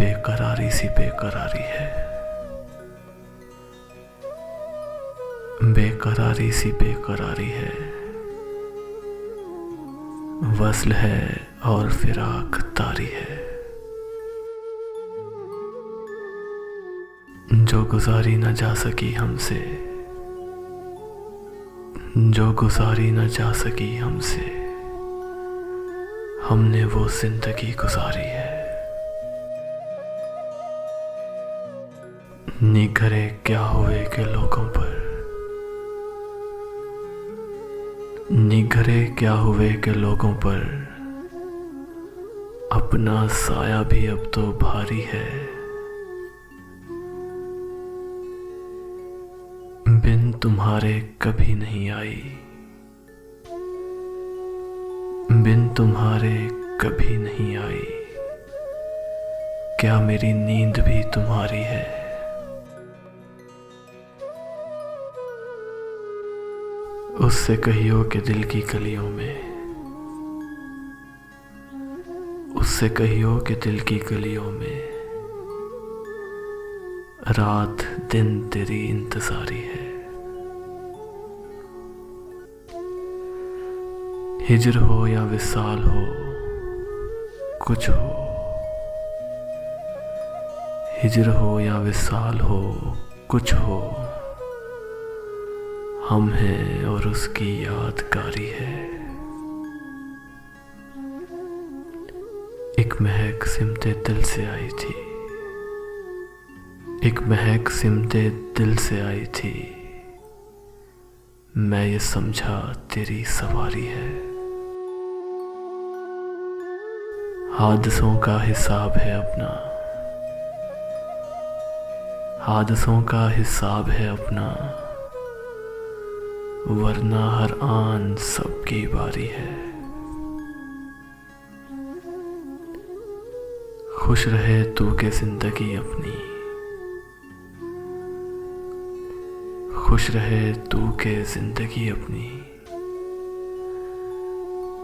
बेकरारी सी बेकरारी है, बेकरारी सी बेकरारी है। वस्ल है और फिराक तारी है, जो गुजारी न जा सकी हमसे, जो गुजारी न जा सकी हमसे, हमने वो जिंदगी गुजारी है। निगरे क्या हुए के लोगों पर, निगरे क्या हुए के लोगों पर, अपना साया भी अब तो भारी है। बिन तुम्हारे कभी नहीं आई, बिन तुम्हारे कभी नहीं आई, क्या मेरी नींद भी तुम्हारी है। उससे कहियो कि दिल की गलियों में, उससे कहियो कि दिल की गलियों में, रात दिन तेरी इंतजारी है। हिजर हो या विसाल हो, कुछ हो, हिजर हो या विसाल हो, कुछ हो, हम हैं और उसकी यादगारी है। एक महक सिमते दिल से आई थी, एक महक सिमते दिल से आई थी, मैं ये समझा तेरी सवारी है। हादसों का हिसाब है अपना, हादसों का हिसाब है अपना, वरना हर आन सबकी बारी है। खुश रहे तू के जिंदगी अपनी, खुश रहे तू के जिंदगी अपनी,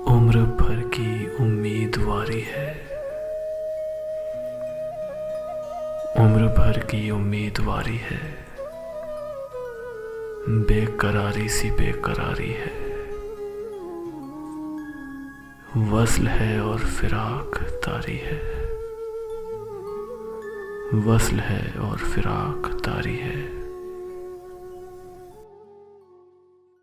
उम्र भर की उम्मीदवारी है, उम्र भर की उम्मीदवारी है। बेकरारी सी बेकरारी है, वस्ल है और फिराक तारी है, वस्ल है और फिराक तारी है।